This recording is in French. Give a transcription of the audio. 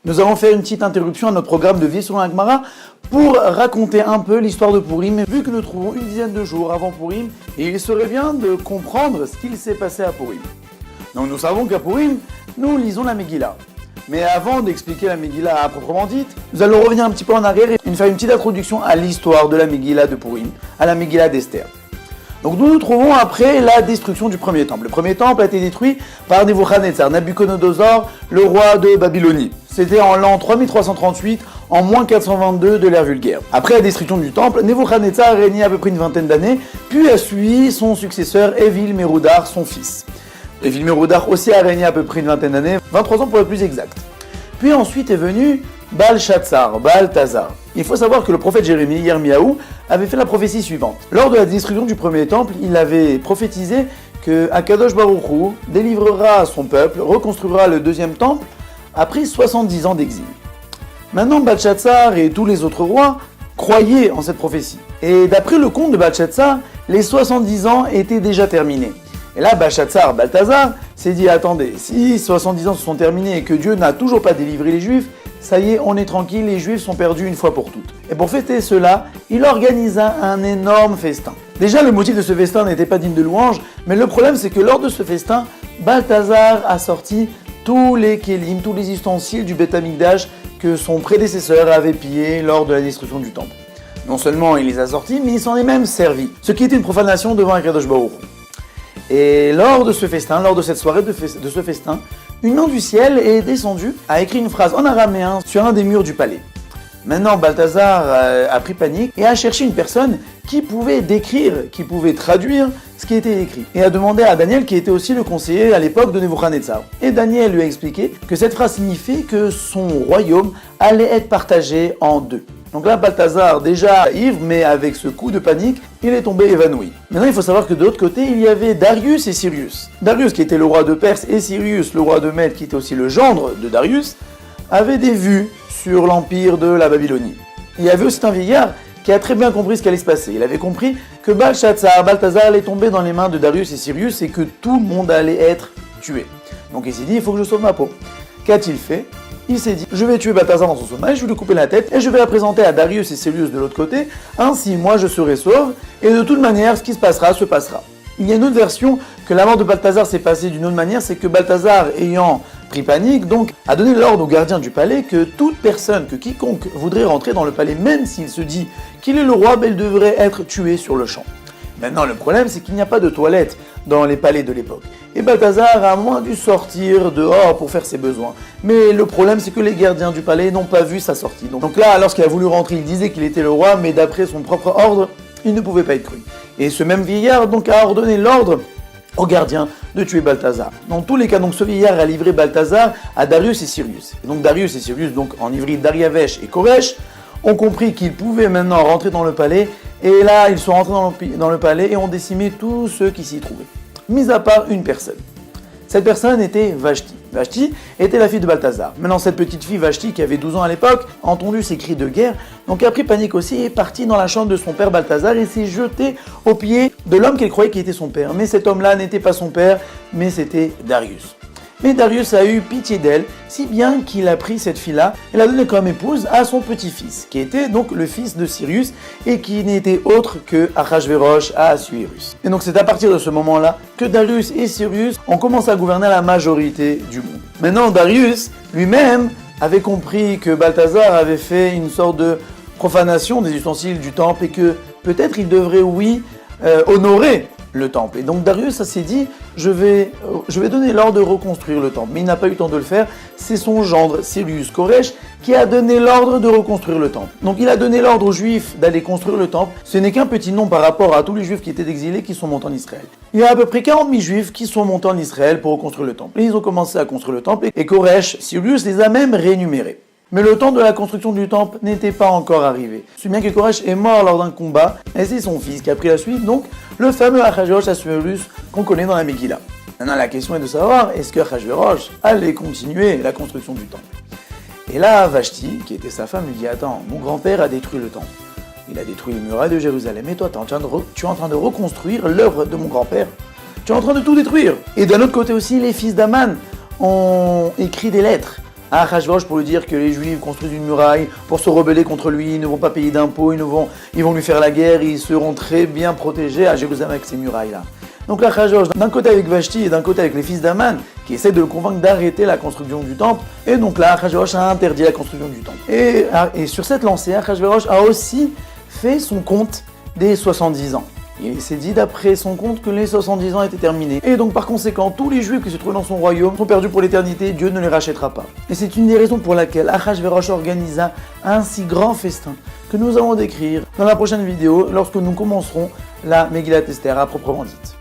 Nous allons faire une petite interruption à notre programme de vie sur la Gemara pour raconter un peu l'histoire de Purim, vu que nous trouvons une dizaine de jours avant Purim, et il serait bien de comprendre ce qu'il s'est passé à Purim. Donc nous savons qu'à Purim, nous lisons la Megillah. Mais avant d'expliquer la Megillah à proprement dite, nous allons revenir un petit peu en arrière et faire une petite introduction à l'histoire de la Megillah de Purim, à la Megillah d'Esther. Donc nous nous trouvons après la destruction du premier temple. Le premier temple a été détruit par Nebuchadnezzar, Nabuchodonosor, le roi de Babylonie. C'était en l'an 3338, en moins 422 de l'ère vulgaire. Après la destruction du temple, Nebuchadnezzar a régné à peu près une vingtaine d'années, puis a suivi son successeur Evil-Merodach, son fils. Evil-Merodach aussi a régné à peu près une vingtaine d'années, 23 ans pour être plus exact. Puis ensuite est venu Balthazar. Il faut savoir que le prophète Jérémie, Yirmiyahu, avait fait la prophétie suivante. Lors de la destruction du premier temple, il avait prophétisé que Akadosh Baruch Hu délivrera son peuple, reconstruira le deuxième temple après 70 ans d'exil. Maintenant, Balthazar et tous les autres rois croyaient en cette prophétie. Et d'après le conte de Balthazar, les 70 ans étaient déjà terminés. Et là, Balthazar s'est dit, attendez, si 70 ans se sont terminés et que Dieu n'a toujours pas délivré les Juifs, ça y est, on est tranquille, les Juifs sont perdus une fois pour toutes. Et pour fêter cela, il organisa un énorme festin. Déjà, le motif de ce festin n'était pas digne de louange, mais le problème c'est que lors de ce festin, Balthazar a sorti tous les kélim, tous les ustensiles du Beth Amikdash que son prédécesseur avait pillés lors de la destruction du temple. Non seulement il les a sortis, mais il s'en est même servi, ce qui était une profanation devant Akadosh Baruch Hu. Et lors de ce festin, lors de cette soirée de ce festin, une main du ciel est descendue, a écrit une phrase en araméen sur un des murs du palais. Maintenant, Balthazar a pris panique et a cherché une personne qui pouvait décrire, qui pouvait traduire ce qui était écrit. Et a demandé à Daniel, qui était aussi le conseiller à l'époque de Nebuchadnezzar. Et Daniel lui a expliqué que cette phrase signifiait que son royaume allait être partagé en deux. Donc là, Balthazar, déjà ivre, mais avec ce coup de panique, il est tombé évanoui. Maintenant, il faut savoir que de l'autre côté, il y avait Darius et Cyrus. Darius, qui était le roi de Perse, et Cyrus, le roi de Mède, qui était aussi le gendre de Darius, avaient des vues sur l'empire de la Babylonie. Il y avait aussi un vieillard qui a très bien compris ce qui allait se passer. Il avait compris que Balthazar allait tomber dans les mains de Darius et Cyrus et que tout le monde allait être tué. Donc il s'est dit, il faut que je sauve ma peau. Qu'a-t-il fait ? Il s'est dit, je vais tuer Balthazar dans son sommeil, je vais lui couper la tête et je vais la présenter à Darius et Cyrus de l'autre côté, ainsi moi je serai sauve et de toute manière ce qui se passera se passera. Il y a une autre version que la mort de Balthazar s'est passée d'une autre manière, c'est que Balthazar ayant pris panique, donc a donné l'ordre au gardien du palais que toute personne, que quiconque voudrait rentrer dans le palais, même s'il se dit qu'il est le roi, il devrait être tué sur le champ. Maintenant le problème c'est qu'il n'y a pas de toilettes dans les palais de l'époque. Et Balthazar a moins dû sortir dehors pour faire ses besoins. Mais le problème c'est que les gardiens du palais n'ont pas vu sa sortie. Donc là, lorsqu'il a voulu rentrer, il disait qu'il était le roi, mais d'après son propre ordre, il ne pouvait pas être cru. Et ce même vieillard donc a ordonné l'ordre aux gardiens de tuer Balthazar. Dans tous les cas, donc ce vieillard a livré Balthazar à Darius et Cyrus. Et donc Darius et Cyrus, donc en ivri Dariavesh et Koresh, ont compris qu'ils pouvaient maintenant rentrer dans le palais. Et là, ils sont rentrés dans le palais et ont décimé tous ceux qui s'y trouvaient. Mis à part une personne. Cette personne était Vashti. Vashti était la fille de Balthazar. Maintenant, cette petite fille Vashti, qui avait 12 ans à l'époque, a entendu ces cris de guerre, donc a pris panique aussi et est partie dans la chambre de son père Balthazar et s'est jetée aux pieds de l'homme qu'elle croyait qui était son père. Mais cet homme-là n'était pas son père, mais c'était Darius. Mais Darius a eu pitié d'elle, si bien qu'il a pris cette fille-là et l'a donnée comme épouse à son petit-fils, qui était donc le fils de Cyrus et qui n'était autre que Achashverosh à Assuérus. Et donc c'est à partir de ce moment-là que Darius et Cyrus ont commencé à gouverner la majorité du monde. Maintenant, Darius lui-même avait compris que Balthazar avait fait une sorte de profanation des ustensiles du temple et que peut-être il devrait, honorer le temple. Et donc Darius s'est dit, je vais donner l'ordre de reconstruire le temple. Mais il n'a pas eu le temps de le faire. C'est son gendre, Cyrus Koresh, qui a donné l'ordre de reconstruire le temple. Donc il a donné l'ordre aux Juifs d'aller construire le temple. Ce n'est qu'un petit nom par rapport à tous les Juifs qui étaient exilés qui sont montés en Israël. Il y a à peu près 40 000 Juifs qui sont montés en Israël pour reconstruire le temple. Et ils ont commencé à construire le temple. Et Koresh, Cyrus les a même rémunérés. Mais le temps de la construction du temple n'était pas encore arrivé. Si bien que Koresh est mort lors d'un combat, et c'est son fils qui a pris la suite, donc le fameux Achashverosh Assuérus qu'on connaît dans la Megillah. Maintenant la question est de savoir, est-ce que Achashverosh allait continuer la construction du temple? Et là, Vashti, qui était sa femme, lui dit, attends, mon grand-père a détruit le temple. Il a détruit les murailles de Jérusalem, et toi tu es en train de reconstruire l'œuvre de mon grand-père. Tu es en train de tout détruire. Et d'un autre côté aussi, les fils d'Aman ont écrit des lettres à Achashverosh pour lui dire que les Juifs construisent une muraille pour se rebeller contre lui, ils ne vont pas payer d'impôts, ils vont lui faire la guerre, ils seront très bien protégés à Jérusalem avec ces murailles-là. Donc là, Achashverosh, d'un côté avec Vashti et d'un côté avec les fils d'Aman, qui essaient de le convaincre d'arrêter la construction du temple, et donc là, Achashverosh a interdit la construction du temple. Et sur cette lancée, Achashverosh a aussi fait son compte des 70 ans. Il s'est dit d'après son compte que les 70 ans étaient terminés. Et donc par conséquent, tous les Juifs qui se trouvaient dans son royaume sont perdus pour l'éternité, Dieu ne les rachètera pas. Et c'est une des raisons pour laquelle Achashverosh organisa un si grand festin que nous allons décrire dans la prochaine vidéo lorsque nous commencerons la Megillat Esther à proprement dite.